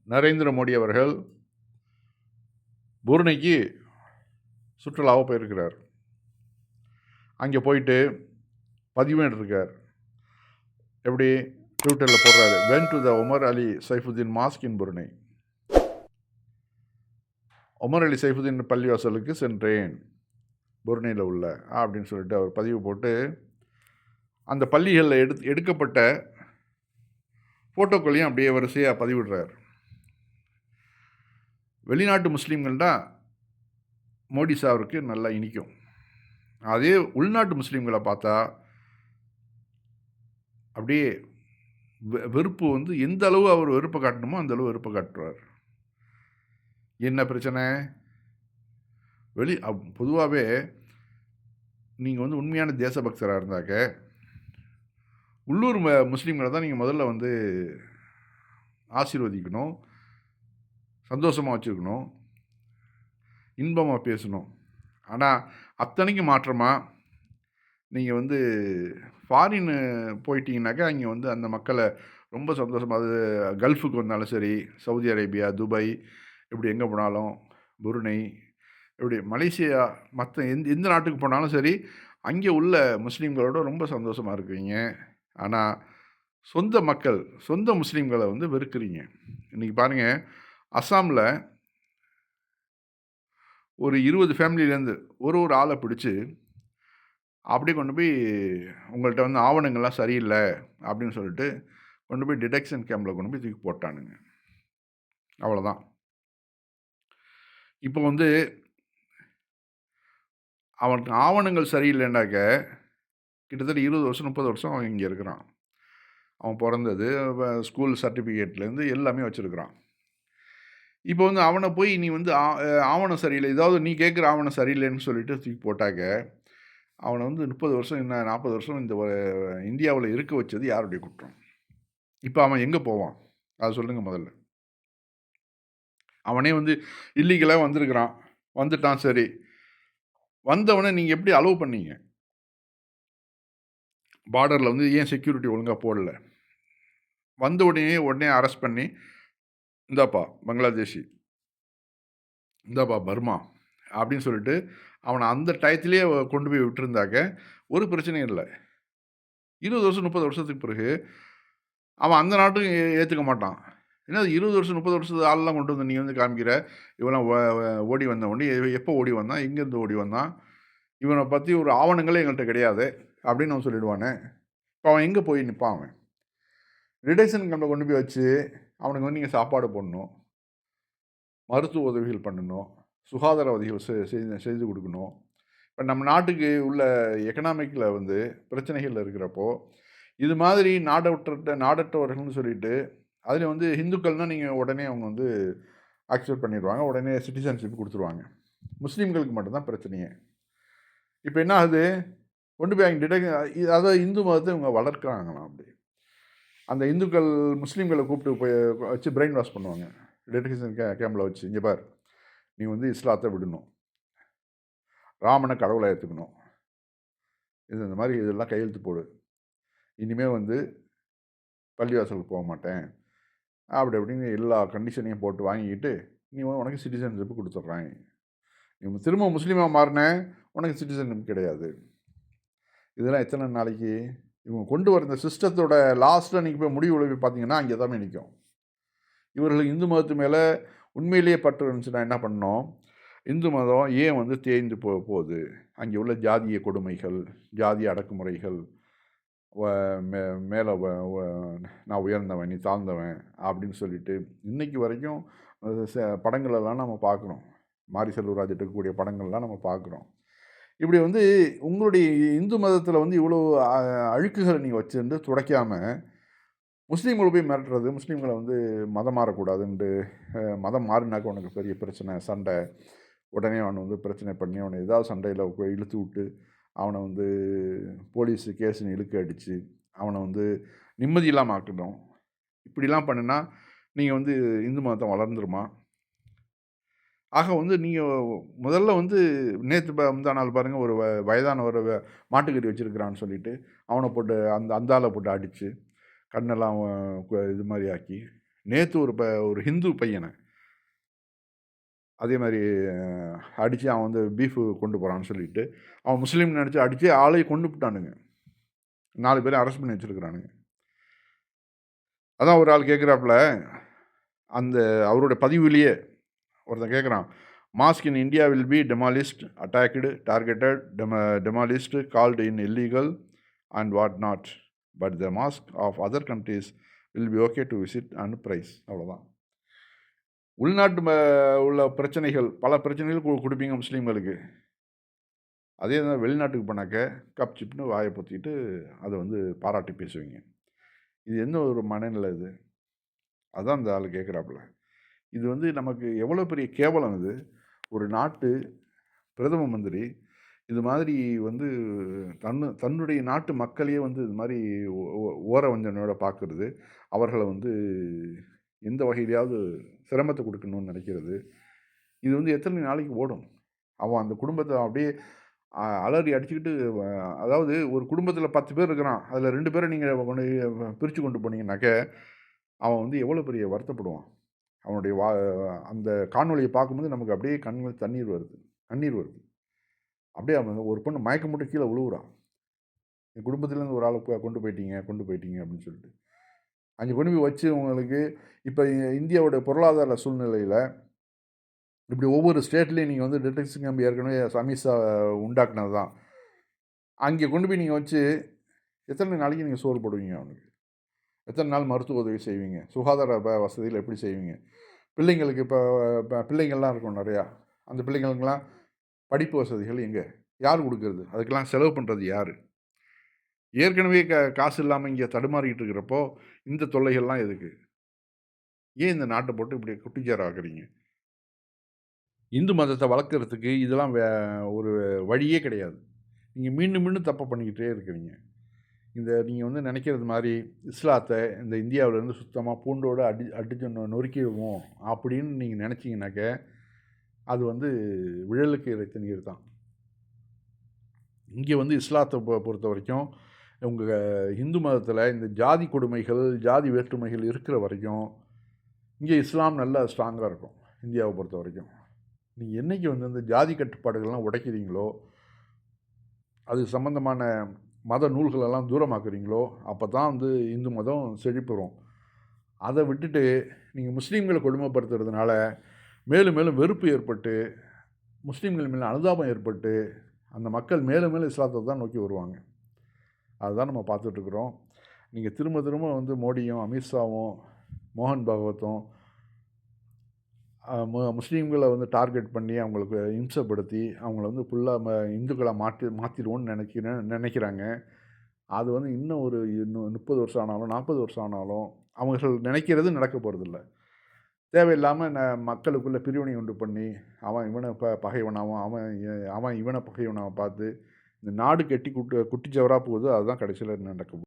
நரேந்திர மோடி அவர்கள் புருனைக்கு சுற்றுலாவாக போயிருக்கிறார். அங்கே போயிட்டு பதிவேண்டிருக்கார். எப்படி ட்விட்டரில் போடுறாரு, when to the Umar Ali Saifuddin mask in புருனை. Umar Ali Saifuddin பள்ளிவாசலுக்கு சென்றேன் புருனையில் உள்ள அப்படின்னு சொல்லிட்டு அவர் பதிவு போட்டு அந்த பள்ளிகளில் எடுக்கப்பட்ட ஃபோட்டோக்களையும் அப்படியே வரிசையாக பதிவிடுறார். வெளிநாட்டு முஸ்லீம்கள் தான் மோடி சாருக்கு நல்லா இனிக்கும். அதே உள்நாட்டு முஸ்லீம்களை பார்த்தா அப்படியே வெறுப்பு வந்து எந்த அளவு அவர் வெறுப்பை காட்டணுமோ அந்த அளவு வெறுப்பை காட்டுறார். என்ன பிரச்சனை? பொதுவாகவே நீங்கள் வந்து உண்மையான தேசபக்தராக இருந்தாக்க உள்ளூர் முஸ்லீம்களை தான் நீங்கள் முதல்ல வந்து ஆசீர்வதிக்கணும், சந்தோஷமாக வச்சுருக்கணும், இன்பமாக பேசணும். ஆனால் அத்தனைக்கு மாற்றமாக நீங்கள் வந்து ஃபாரின்னு போயிட்டீங்கன்னாக்கா அங்கே வந்து அந்த மக்களை ரொம்ப சந்தோஷமாக, அது கல்ஃபுக்கு வந்தாலும் சரி, சவுதி அரேபியா, துபாய், இப்படி எங்கே போனாலும், புருனை, இப்படி மலேசியா, மற்ற எந்த நாட்டுக்கு போனாலும் சரி, அங்கே உள்ள முஸ்லீம்களோட ரொம்ப சந்தோஷமாக இருக்குவீங்க. ஆனால் சொந்த மக்கள், சொந்த முஸ்லீம்களை வந்து வெறுக்கிறீங்க. இன்றைக்கி பாருங்கள், அஸ்ஸாமில் ஒரு 20 ஃபேமிலியிலேருந்து ஒரு ஆளை பிடிச்சி அப்படியே கொண்டு போய் உங்கள்கிட்ட வந்து ஆவணங்கள்லாம் சரியில்லை அப்படின்னு சொல்லிட்டு கொண்டு போய் டிடெக்ஷன் கேம்பில் கொண்டு போய் தூக்கி போட்டானுங்க. அவ்வளோதான். இப்போ வந்து அவனுக்கு ஆவணங்கள் சரியில்லைன்னாக்க கிட்டத்தட்ட 20 வருஷம் 30 வருஷம் அவன் இங்கே இருக்கிறான். அவன் பிறந்தது, ஸ்கூல் சர்டிஃபிகேட்லேருந்து எல்லாமே வச்சுருக்கிறான். இப்போ வந்து அவனை போய் நீ வந்து ஆவணம் சரியில்லை, ஏதாவது நீ கேட்குற ஆவணம் சரியில்லைன்னு சொல்லிட்டு தூக்கி போட்டாக்க அவனை வந்து 30 வருஷம் என்ன 40 வருஷம் இந்த இந்தியாவில் இருக்க வச்சது யாருடைய குற்றம்? இப்போ அவன் எங்கே போவான்? அதை சொல்லுங்கள் முதல்ல. அவனே வந்து இல்லீகலாக வந்திருக்கிறான், வந்துட்டான், சரி, வந்தவனை நீங்கள் எப்படி அலோவ் பண்ணீங்க? பார்டரில் வந்து ஏன் செக்யூரிட்டி ஒழுங்காக போடல? வந்த உடனே அரெஸ்ட் பண்ணி, இந்தாப்பா பங்களாதேஷி, இந்தாப்பா பர்மா அப்படின்னு சொல்லிட்டு அவனை அந்த டயத்திலேயே கொண்டு போய் விட்டுருந்தாக்க ஒரு பிரச்சனையும் இல்லை. 20 வருஷம் 30 வருஷத்துக்கு பிறகு அவன் அந்த நாட்டுக்கும் ஏற்றுக்க மாட்டான். ஏன்னா 20 வருஷம் 30 வருஷத்து ஆளெலாம் கொண்டு வந்து நீ வந்து காமிக்கிற, இவெல்லாம் ஓடி வந்தவொடனே எப்போ ஓடி வந்தான், எங்கேருந்து ஓடி வந்தான், இவனை பற்றி ஒரு ஆவணங்களே எங்கள்கிட்ட கிடையாது அப்படின்னு அவன் சொல்லிடுவானே. இப்போ அவன் எங்கே போய் நிற்பான்? அவன் டிடெக்ஷன் கேம்பில் கொண்டு போய் வச்சு அவனுக்கு வந்து நீங்கள் சாப்பாடு போடணும், மருத்துவ உதவிகள் பண்ணணும், சுகாதார உதவிகள் செய்து கொடுக்கணும். இப்போ நம்ம நாட்டுக்கு உள்ள எக்கனாமிக்கில் வந்து பிரச்சனைகள் இருக்கிறப்போ இது மாதிரி நாடற்றவர்கள்னு சொல்லிட்டு அதில் வந்து ஹிந்துக்கள்னால் நீங்கள் உடனே அவங்க வந்து அக்செப்ட் பண்ணிடுவாங்க, உடனே சிட்டிசன்ஷிப் கொடுத்துருவாங்க. முஸ்லீம்களுக்கு மட்டும்தான் பிரச்சனையே. இப்போ என்ன ஆகுது? கொண்டு போய் அங்கே அதாவது இந்து மதத்தை இவங்க வளர்க்குறாங்களாம். அப்படி அந்த இந்துக்கள் முஸ்லீம்களை கூப்பிட்டு போய் வச்சு பிரெயின் வாஷ் பண்ணுவாங்க டிடெக்ஷன் கேம்பில் வச்சு. இங்கே பார், நீ வந்து இஸ்லாத்தை விடணும், ராமனை கடவுளை ஏற்றுக்கணும், இந்த மாதிரி இதெல்லாம் கையெழுத்து போடு, இனிமேல் வந்து பள்ளிவாசலுக்கு போக மாட்டேன் அப்படி அப்படின்னு எல்லா கண்டிஷனையும் போட்டு வாங்கிக்கிட்டு நீ உனக்கு சிட்டிசன்ஷிப் கொடுத்துட்றாங்க. நீ திரும்ப முஸ்லீமாக மாறின உனக்கு சிட்டிசன்ஷிப் கிடையாது. இதெல்லாம் எத்தனை நாளைக்கு? இவங்க கொண்டு வர இந்த சிஸ்டத்தோட லாஸ்ட்டில் நீங்கள் போய் முடிவு உழவி பார்த்தீங்கன்னா அங்கே தான் நிற்கும். இவர்களுக்கு இந்து மதத்து மேலே உண்மையிலேயே பற்று இருந்துச்சுன்னா என்ன பண்ணோம்? இந்து மதம் ஏன் வந்து தேய்ந்து போகுது? அங்கே உள்ள ஜாதிய கொடுமைகள், ஜாதிய அடக்குமுறைகள், மேலே நான் உயர்ந்தவன் நீ தாழ்ந்தவன் அப்படின்னு சொல்லிட்டு இன்றைக்கி வரைக்கும் படங்களெல்லாம் நம்ம பார்க்குறோம். மாரி செல்வராஜ் எடுக்கக்கூடிய படங்கள்லாம் நம்ம பார்க்குறோம். இப்படி வந்து உங்களுடைய இந்து மதத்தில் வந்து இவ்வளோ அழுக்குகளை நீங்கள் வச்சுருந்து துடைக்காமல் முஸ்லீம்களை போய் மிரட்டுறது, முஸ்லீம்களை வந்து மதம் மாறக்கூடாதுன்ட்டு, மதம் மாறினாக்க உனக்கு பெரிய பிரச்சனை, சண்டை, உடனே அவனை வந்து பிரச்சனை பண்ணி அவனை ஏதாவது சண்டையில் இழுத்து விட்டு அவனை வந்து போலீஸு கேஸுன்னு இழுக்க அடித்து அவனை வந்து நிம்மதி இல்லாமல் ஆக்கணும். இப்படிலாம் பண்ணினா நீங்கள் வந்து இந்து மதத்தை வளர்ந்துருமா? ஆக வந்து நீங்கள் முதல்ல வந்து நேற்று முந்தா நாள் பாருங்கள், ஒரு வயதானவர் மாட்டுக்கறி வச்சுருக்கிறான்னு சொல்லிட்டு அவனை போட்டு அந்த ஆளை போட்டு அடித்து கண்ணெல்லாம் இது மாதிரி ஆக்கி நேற்று ஒரு ஹிந்து பையனை அதே மாதிரி அடித்து அவன் வந்து பீஃபு கொண்டு போகிறான்னு சொல்லிட்டு அவன் முஸ்லீம் நினச்சி அடித்து ஆளையும் கொண்டு விட்டானுங்க. 4 பேரை அரெஸ்ட் பண்ணி வச்சுருக்கிறானுங்க. அதான் ஒரு ஆள் கேட்குறாப்புல, அந்த அவருடைய பதிவுலேயே ஒருத்தன் கேட்குறான், mosque in India will be demolished, attacked, targeted, demolished, called in illegal and what not. But the mosque of other countries will be okay to visit and praise. அவ்வளோதான். உள்நாட்டு உள்ள பிரச்சனைகள், பல பிரச்சனைகள் கொடுப்பீங்க முஸ்லீம்களுக்கு. அதே தான் வெளிநாட்டுக்கு போனாக்க கப் சிப்னு வாயை பொத்திட்டு அதை வந்து பாராட்டி பேசுவீங்க. இது என்ன ஒரு மனநிலை இது? அதான் இந்த ஆள் கேட்குறாப்புல. இது வந்து நமக்கு எவ்வளோ பெரிய கேவலம் இது. ஒரு நாட்டு பிரதம மந்திரி இது மாதிரி வந்து தன்னுடைய நாட்டு மக்களையே வந்து இது மாதிரி ஓர வஞ்சனையோட பார்க்குறது, அவர்களை வந்து எந்த வகையிலையாவது சிரமத்தை கொடுக்கணும்னு நினைக்கிறது. இது வந்து எத்தனை நாளைக்கு ஓடும்? அவன் அந்த குடும்பத்தை அப்படியே அலறி அடிச்சுக்கிட்டு அதாவது ஒரு குடும்பத்தில் 10 பேர் இருக்கிறான், அதில் 2 பேரை நீங்கள் கொண்டு பிரித்து கொண்டு போனீங்கன்னாக்க அவன் வந்து எவ்வளோ பெரிய வருத்தப்படுவான். அவனுடைய அந்த காணொலியை பார்க்கும்போது நமக்கு அப்படியே கண்கள் கண்ணீர் வருது. அப்படியே அவன் ஒரு பொண்ணு மயக்கம் போட்டு கீழே விழுவுறான். என் குடும்பத்துலேருந்து ஒரு ஆளை கொண்டு போயிட்டீங்க அப்படின்னு சொல்லிட்டு. அங்கே கொண்டு போய் வச்சு உங்களுக்கு இப்போ இந்தியாவுடைய பொருளாதார சூழ்நிலையில் இப்படி ஒவ்வொரு ஸ்டேட்லேயும் நீங்கள் வந்து டிடெக்ஷன் கேம்ப் ஏற்கனவே அமித்ஷா உண்டாக்குனது தான். அங்கே கொண்டு போய் நீங்கள் வச்சு எத்தனை நாளைக்கு நீங்கள் சோறு போடுவீங்க அவனுக்கு? எத்தனை நாள் மருத்துவ உதவி செய்வீங்க? சுகாதார வசதிகள் எப்படி செய்வீங்க? பிள்ளைங்களுக்கு இப்போ பிள்ளைங்கள்லாம் இருக்கும் நிறையா. அந்த பிள்ளைங்களுக்கெல்லாம் படிப்பு வசதிகள் எங்கே? யார் கொடுக்கறது? அதுக்கெல்லாம் செலவு பண்ணுறது யார்? ஏற்கனவே காசு இல்லாமல் இங்கே தடுமாறிக்கிட்டு இருக்கிறப்போ இந்த தொல்லைகள்லாம் எதுக்கு? ஏன் இந்த நாட்டை போட்டு இப்படி குட்டிச்சாராக்குறீங்க? இந்து மதத்தை வளர்க்குறதுக்கு இதெல்லாம் ஒரு வழியே கிடையாது. நீங்கள் மீண்டும் தப்பு பண்ணிக்கிட்டே இருக்கிறீங்க. நீங்கள் வந்து நினைக்கிறது மாதிரி இஸ்லாத்தை இந்த இந்தியாவிலேருந்து சுத்தமாக பூண்டோடு அடித்து நொறுக்கிடுவோம் அப்படின்னு நீங்கள் நினச்சிங்கனாக்க அது வந்து விழலுக்கு இறைத்த நீர் தான். இங்கே வந்து இஸ்லாத்தை பொறுத்த வரைக்கும் உங்கள் இந்து மதத்தில் இந்த ஜாதி கொடுமைகள், ஜாதி வேற்றுமைகள் இருக்கிற வரைக்கும் இங்கே இஸ்லாம் நல்லா ஸ்ட்ராங்காக இருக்கும். இந்தியாவை பொறுத்த வரைக்கும் நீங்கள் என்றைக்கு வந்து இந்த ஜாதி கட்டுப்பாடுகள்லாம் உடைக்கிறீங்களோ, அது சம்பந்தமான மத நூல்களெல்லாம் தூரமாக்குறீங்களோ, அப்போ தான் வந்து இந்து மதம் செழிப்புறும். அதை விட்டுட்டு நீங்கள் முஸ்லீம்களை கொடுமைப்படுத்துறதுனால மேலும் மேலும் வெறுப்பு ஏற்பட்டு, முஸ்லீம்கள் மேலே அனுதாபம் ஏற்பட்டு, அந்த மக்கள் மேலும் மேலும் இஸ்லாத்தை தான் நோக்கி வருவாங்க. அதுதான் நம்ம பார்த்துட்ருக்குறோம். நீங்கள் திரும்ப திரும்ப வந்து மோடியும், அமித்ஷாவும், மோகன் பாகவத்தும் முஸ்லீம்களை வந்து டார்கெட் பண்ணி அவங்களுக்கு இம்சப்படுத்தி அவங்கள வந்து ஃபுல்லாக இந்துக்களை மாற்றிடுவோன்னு நினைக்கிறாங்க. அது வந்து இன்னும் 30 வருஷம் ஆனாலும் 40 வருஷம் ஆனாலும் அவர்கள் நினைக்கிறது நடக்க போகிறதில்ல. தேவையில்லாமல் மக்களுக்குள்ளே பிரிவினை உண்டு பண்ணி அவன் இவனை பகைவனாகவும் அவன் இவனை பகைவனாக பார்த்து இந்த நாடு கெட்டி குட்டிச்சவராக போகுது. அதுதான் கடைசியில் நடக்கும்.